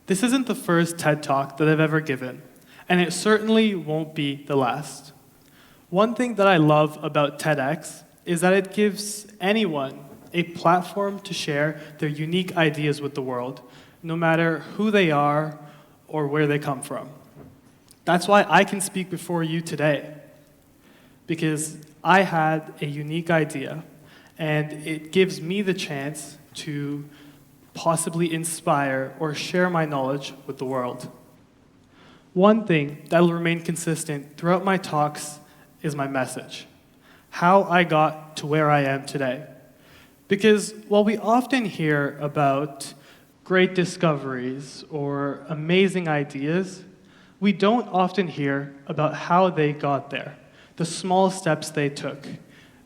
This isn't the first TED Talk that I've ever given, and it certainly won't be the last. One thing that I love about TEDx is that it gives anyone a platform to share their unique ideas with the world, no matter who they are or where they come from. That's why I can speak before you today, because I had a unique idea, and it gives me the chance to possibly inspire or share my knowledge with the world. One thing that will remain consistent throughout my talks is my message, how I got to where I am today. Because while we often hear about great discoveries or amazing ideas, we don't often hear about how they got there, the small steps they took,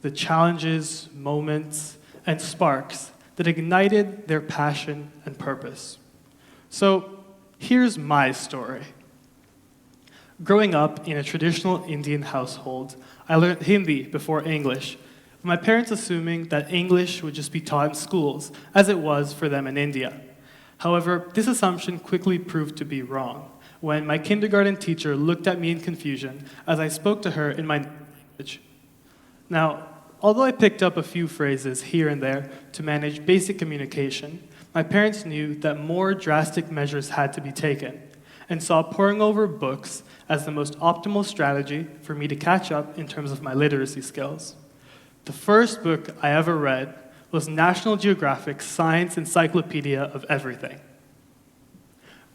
the challenges, moments, and sparks that ignited their passion and purpose. So here's my story. Growing up in a traditional Indian household, I learned Hindi before English, my parents assuming that English would just be taught in schools, as it was for them in India. However, this assumption quickly proved to be wrong when my kindergarten teacher looked at me in confusion as I spoke to her in my language. Now, although I picked up a few phrases here and there to manage basic communication, my parents knew that more drastic measures had to be taken and saw poring over books as the most optimal strategy for me to catch up in terms of my literacy skills. The first book I ever read was National Geographic's Science Encyclopedia of Everything.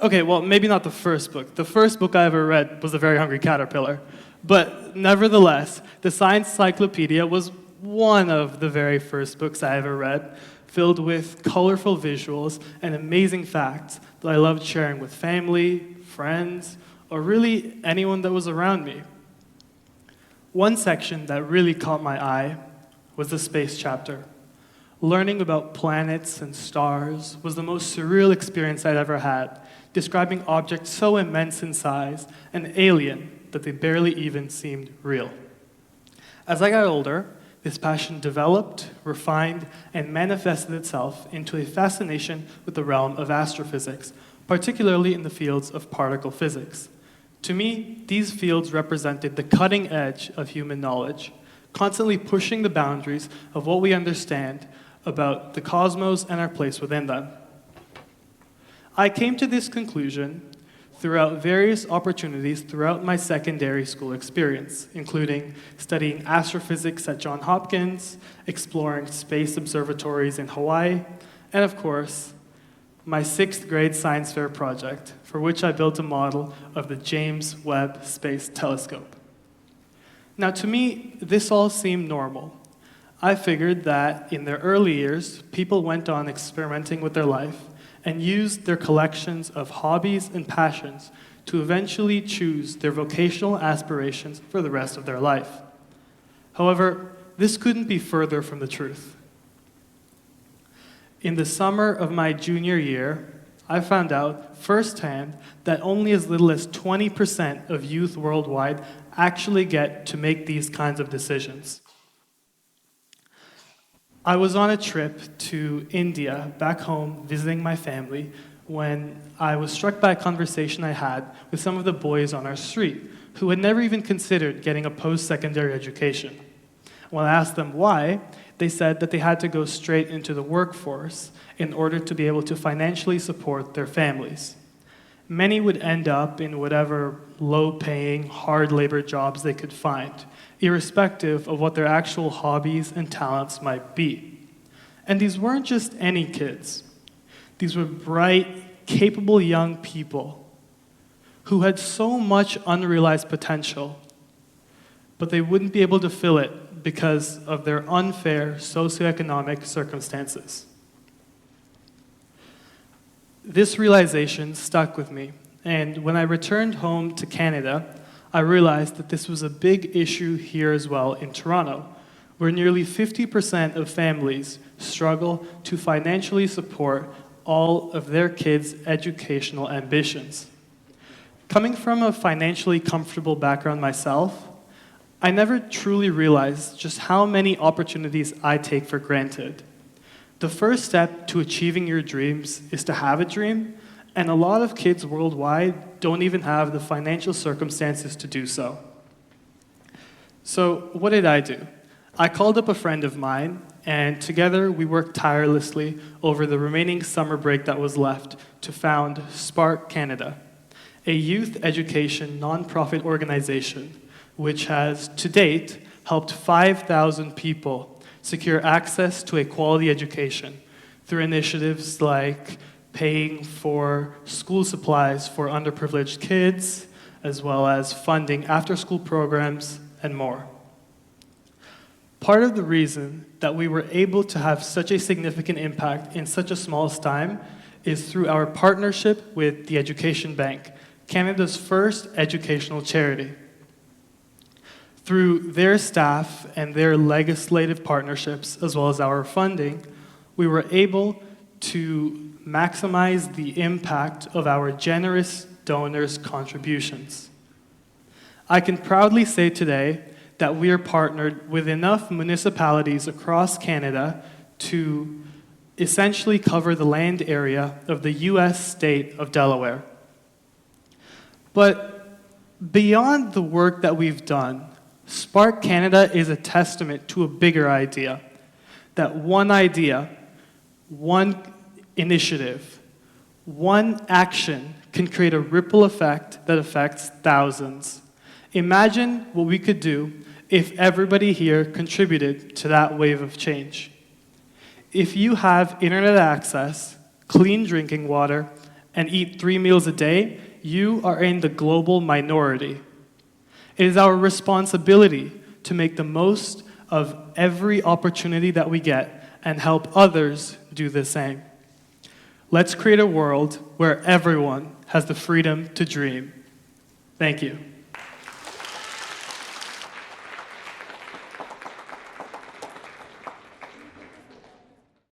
Okay, well, maybe not the first book. The first book I ever read was The Very Hungry Caterpillar. But nevertheless, the Science Encyclopedia was one of the very first books I ever read, filled with colorful visuals and amazing facts that I loved sharing with family, friends, or really anyone that was around me. One section that really caught my eye was the space chapter. Learning about planets and stars was the most surreal experience I'd ever had, describing objects so immense in size and alien that they barely even seemed real. As I got older, this passion developed, refined, and manifested itself into a fascination with the realm of astrophysics, particularly in the fields of particle physics. To me, these fields represented the cutting edge of human knowledge, constantly pushing the boundaries of what we understand about the cosmos and our place within them. I came to this conclusion throughout various opportunities throughout my secondary school experience, including studying astrophysics at Johns Hopkins, exploring space observatories in Hawaii, and of course, my 6th grade science fair project, for which I built a model of the James Webb Space Telescope. Now, to me, this all seemed normal. I figured that in their early years, people went on experimenting with their life and used their collections of hobbies and passions to eventually choose their vocational aspirations for the rest of their life. However, this couldn't be further from the truth. In the summer of my junior year, I found out firsthand that only as little as 20% of youth worldwide actually get to make these kinds of decisions. I was on a trip to India, back home, visiting my family, when I was struck by a conversation I had with some of the boys on our street who had never even considered getting a post-secondary education. When I asked them why, they said that they had to go straight into the workforce in order to be able to financially support their families. Many would end up in whatever low-paying, hard labor jobs they could find, irrespective of what their actual hobbies and talents might be. And these weren't just any kids. These were bright, capable young people who had so much unrealized potential, but they wouldn't be able to fill it because of their unfair socioeconomic circumstances. This realization stuck with me, and when I returned home to Canada, I realized that this was a big issue here as well in Toronto, where nearly 50% of families struggle to financially support all of their kids' educational ambitions. Coming from a financially comfortable background myself, I never truly realized just how many opportunities I take for granted. The first step to achieving your dreams is to have a dream, and a lot of kids worldwide don't even have the financial circumstances to do so. So what did I do? I called up a friend of mine, and together we worked tirelessly over the remaining summer break that was left to found Spark Canada, a youth education nonprofit organization which has, to date, helped 5,000 people secure access to a quality education through initiatives like paying for school supplies for underprivileged kids, as well as funding after-school programs and more. Part of the reason that we were able to have such a significant impact in such a small time is through our partnership with the Education Bank, Canada's first educational charity. Through their staff and their legislative partnerships, as well as our funding, we were able to maximize the impact of our generous donors' contributions. I can proudly say today that we are partnered with enough municipalities across Canada to essentially cover the land area of the US state of Delaware. But beyond the work that we've done, Spark Canada is a testament to a bigger idea, that one idea, one initiative, one action can create a ripple effect that affects thousands. Imagine what we could do if everybody here contributed to that wave of change. If you have internet access, clean drinking water, and eat 3 meals a day, you are in the global minority. It is our responsibility to make the most of every opportunity that we get and help others do the same. Let's create a world where everyone has the freedom to dream. Thank you.